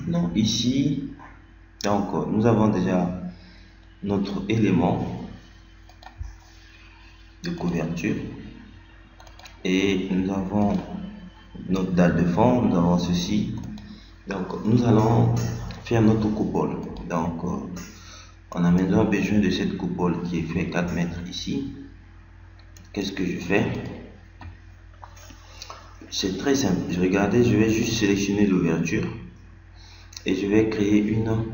maintenant ici, donc nous avons déjà notre élément de couverture et nous avons notre dalle de fond, nous avons ceci. Donc nous allons faire notre coupole. Donc on a maintenant besoin de cette coupole qui est fait 4 mètres ici. Qu'est-ce que je fais? C'est très simple. Regardez, je vais juste sélectionner l'ouverture et je vais créer une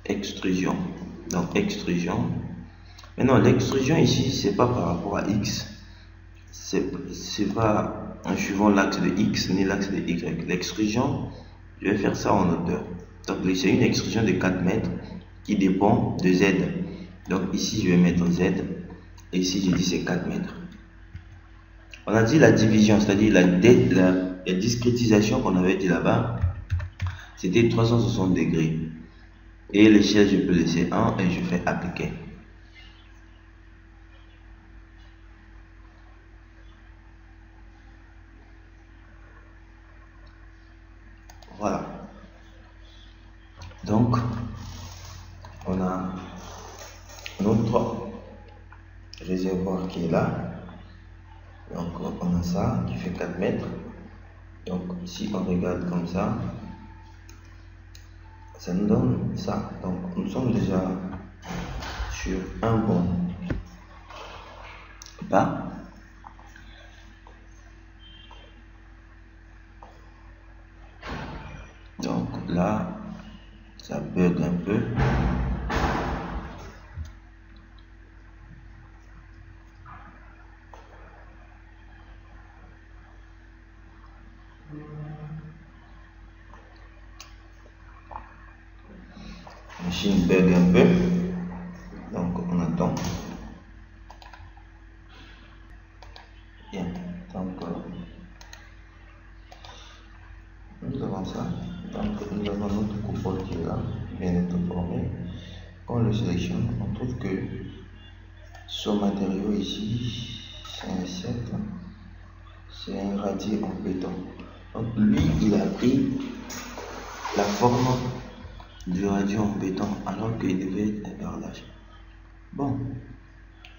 extrusion. Donc extrusion. Maintenant l'extrusion ici, c'est pas par rapport à X. C'est pas en suivant l'axe de X ni l'axe de Y. L'extrusion, je vais faire ça en hauteur. Donc c'est une extrusion de 4 mètres qui dépend de Z. Donc ici je vais mettre Z et ici je dis c'est 4 mètres. On a dit la division, c'est-à-dire la discrétisation qu'on avait dit là-bas, c'était 360 degrés. Et l'échelle, je peux laisser 1 et je fais appliquer. Voilà. Donc, on a notre réservoir qui est là. Donc, on a ça qui fait 4 mètres. Donc, si on regarde comme ça nous donne ça. Donc, nous sommes déjà sur un bon pas. Donc là, ça bug un peu. Machine bug un peu. Donc on attend. Bien. Donc nous avons ça. Donc nous avons notre coupole qui est là, bien être formé. Quand on le sélectionne, on trouve que ce matériau ici, c'est un 7, c'est un radier en béton. Donc lui, il a pris la forme du radier en béton alors qu'il devait être un carrelage. Bon,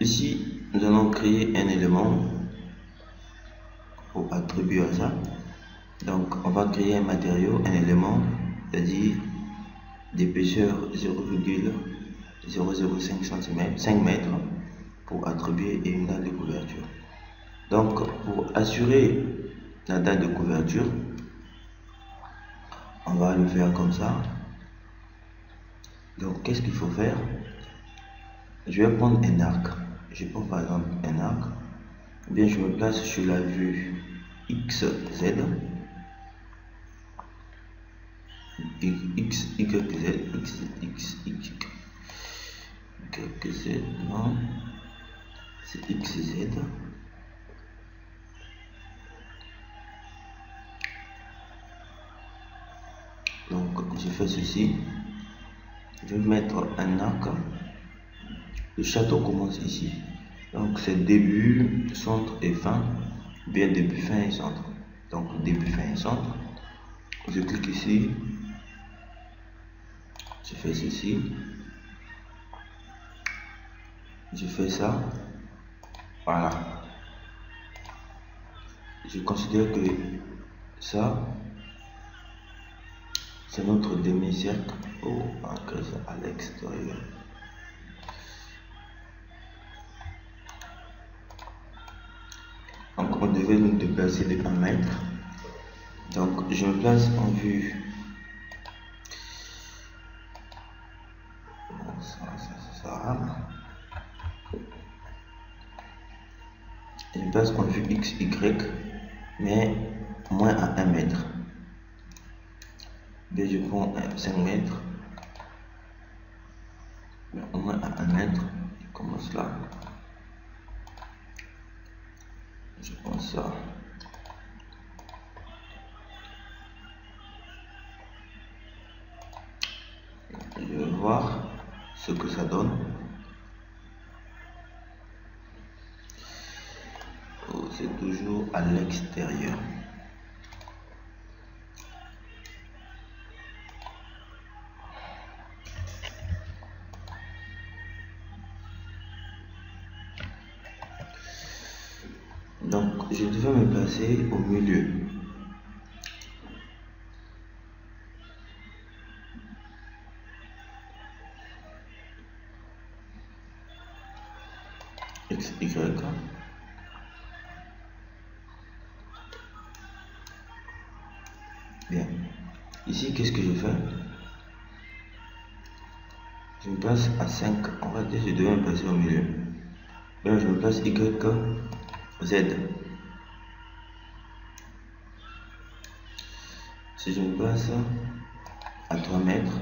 ici nous allons créer un élément pour attribuer à ça. Donc on va créer un matériau, un élément, c'est-à-dire d'épaisseur 0,005 cm, 5 mètres pour attribuer une dalle de couverture. Donc pour assurer la dalle de couverture, on va le faire comme ça. Donc qu'est-ce qu'il faut faire? Je vais prendre un arc. Je prends par exemple un arc. Bien, je me place sur la vue XZ. XZ, non, c'est XZ. Donc je fais ceci, je vais mettre un arc. Le château commence ici, donc c'est début, centre et fin, bien début, fin et centre. Donc début, fin et centre. Je clique ici, je fais ceci, je fais ça, voilà. Je considère que ça c'est notre demi-cercle pour ancrer ça à l'extérieur. Donc on devait nous déplacer de 1 mètre. Donc je me place en vue. Ça rame. Je me place en vue XY, mais moins à 1 mètre. Bien, je prends 5 mètres, mais au moins à 1 mètre. Je commence là. Je prends ça. Je vais voir ce que ça donne. Oh, c'est toujours à l'extérieur. je devais me placer au milieu. X, Y. Bien. Ici, qu'est-ce que je fais? Je me place à 5. En fait, je devais me placer au milieu. Bien, je me place Y, Z. Si je me place à 3 mètres,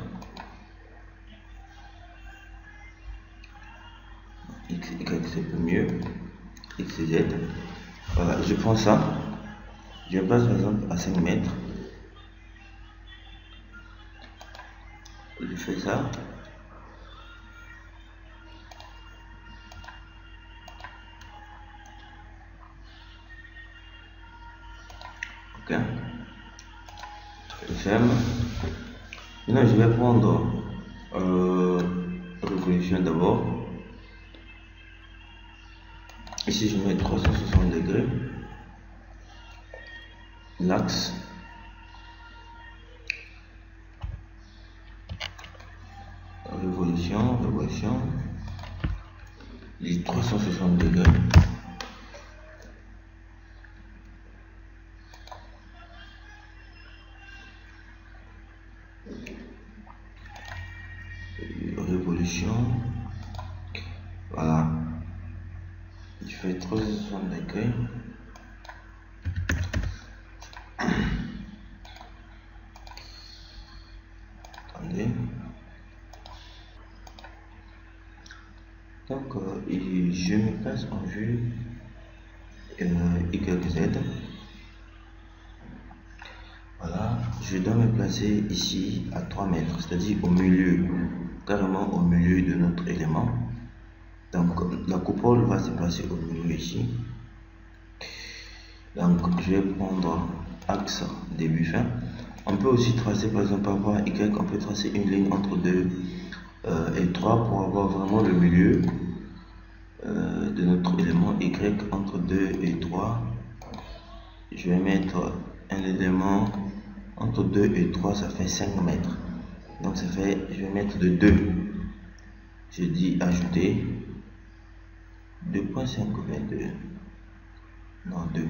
X, Y c'est peu mieux, X, Z. Voilà, je prends ça. Je me place par exemple à 5 mètres. Je fais ça. Ok. Je ferme. Maintenant, je vais prendre révolution d'abord. Ici, je mets 360 degrés. L'axe. Révolution. Les 360 degrés. Révolution. Voilà. Je fais 360 degrés. Attendez. Donc, je me place en vue YZ. Voilà, je dois me placer ici à 3 mètres, c'est-à-dire au milieu, carrément au milieu de notre élément. Donc, la coupole va se placer au milieu ici. Donc, je vais prendre axe début fin. On peut aussi tracer, par exemple, par rapport à Y, on peut tracer une ligne entre 2 et 3 pour avoir vraiment le milieu de notre élément Y entre 2 et 3. Je vais mettre un élément entre 2 et 3, ça fait 5 mètres. Donc ça fait, je vais mettre de 2. Je dis ajouter 2.522. Non, 2.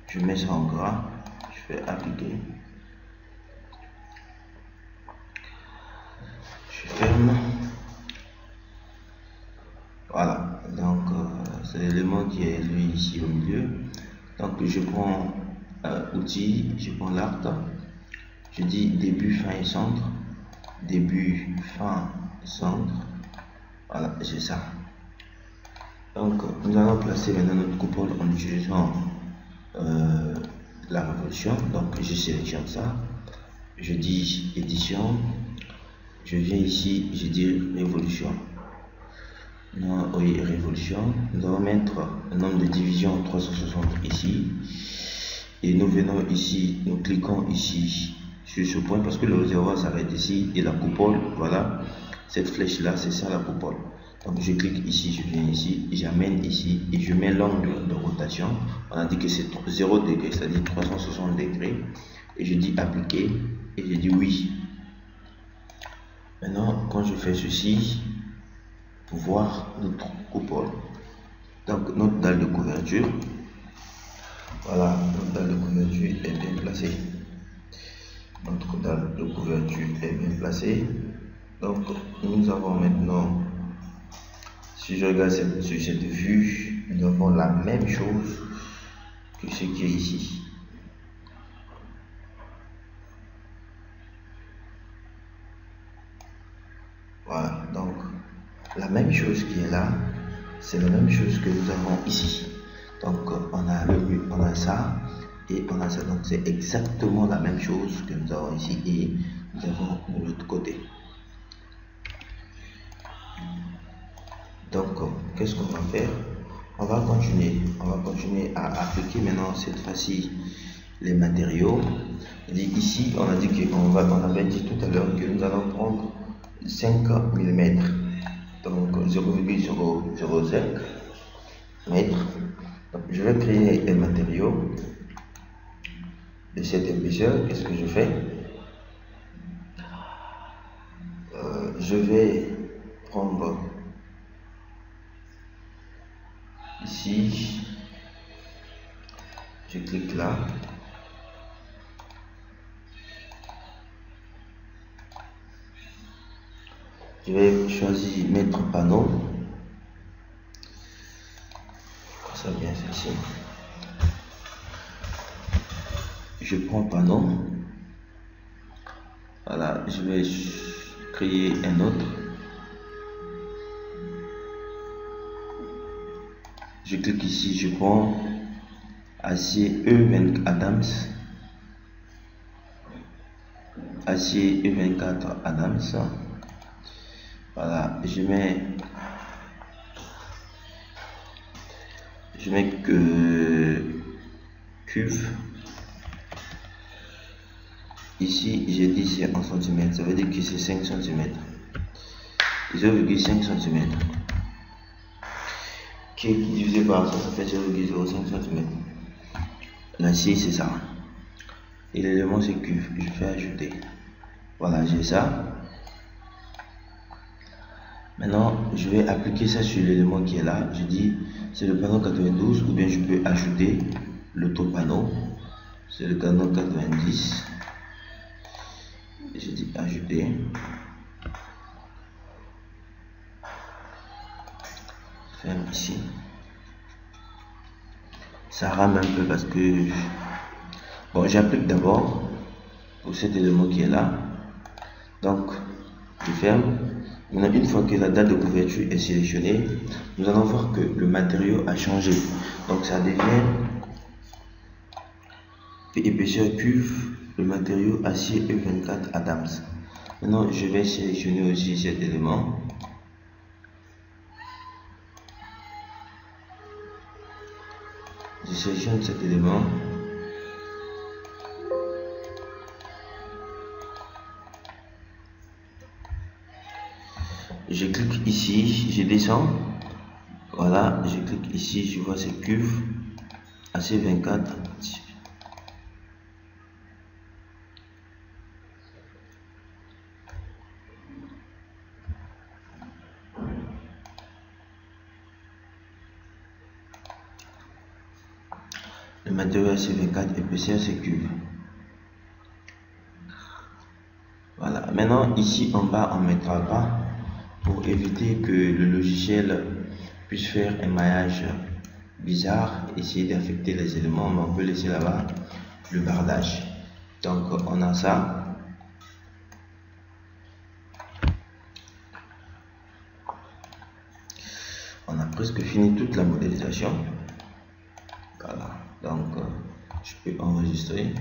Je mets ça en gras. Je fais appliquer. Je ferme. Voilà. Donc c'est l'élément qui est lui ici au milieu. Donc je prends outil, je prends l'arc. Je dis début, fin et centre. Début, fin, centre. Voilà, c'est ça. Donc, nous allons placer maintenant notre coupole en utilisant la révolution. Donc, je sélectionne ça. Je dis édition. Je viens ici, je dis révolution. Non, oui, révolution. Nous allons mettre le nombre de divisions 360 ici. Et nous venons ici, nous cliquons ici sur ce point parce que le réservoir s'arrête ici et la coupole, voilà, cette flèche là, c'est ça la coupole. Donc je clique ici, je viens ici, j'amène ici et je mets l'angle de rotation. On a dit que c'est 0 degré, c'est-à-dire 360 degrés. Et je dis appliquer et je dis oui. Maintenant, quand je fais ceci, pour voir notre coupole, donc notre dalle de couverture, voilà, notre dalle de couverture est bien placée. Notre dalle de couverture est bien placée. Donc, nous avons maintenant, si je regarde sur cette vue, nous avons la même chose que ce qui est ici. Voilà, donc la même chose qui est là, c'est la même chose que nous avons ici. Donc, on a ça et on a ça. Donc, c'est exactement la même chose que nous avons ici et nous avons de l'autre côté. Donc, qu'est-ce qu'on va faire? On va continuer à appliquer maintenant cette fois-ci les matériaux. Ici, on a dit on avait dit tout à l'heure que nous allons prendre 5 mm, donc 0,005 mètres. Donc, je vais créer un matériau de cette épaisseur. Qu'est-ce que je fais? Je vais prendre ici, je clique là, je vais choisir mettre panneau, ça vient ici, je prends panneau, voilà, je vais créer un autre, je clique ici, je prends acier E24 Adams, acier E24 Adams, voilà, je mets que cuve. Ici j'ai dit c'est en centimètres, ça veut dire que c'est 5 cm, 0,5 cm qui est divisé par ça, ça fait 0,05 cm. L'acier c'est ça, et l'élément c'est cuve. Je fais ajouter, voilà, j'ai ça. Maintenant je vais appliquer ça sur l'élément qui est là. Je dis c'est le panneau 92, ou bien je peux ajouter l'autre panneau, c'est le panneau 90. Je dis ajouter, ferme ici, ça rame un peu parce que bon, j'applique d'abord pour cet élément qui est là, donc je ferme. Maintenant, une fois que la date de couverture est sélectionnée, nous allons voir que le matériau a changé, donc ça devient épaisseur cuve, le matériau acier E24 Adams. Maintenant je vais sélectionner aussi cet élément, je sélectionne cet élément, je clique ici, je descends, voilà, je clique ici, je vois cette cuve acier 24. Le matériau AC24 épaisseur c'est cuve. Voilà, maintenant ici en bas on ne mettra pas pour éviter que le logiciel puisse faire un maillage bizarre, essayer d'affecter les éléments, mais on peut laisser là-bas le bardage. Donc on a ça. On a presque fini toute la modélisation. Voilà, donc je peux enregistrer.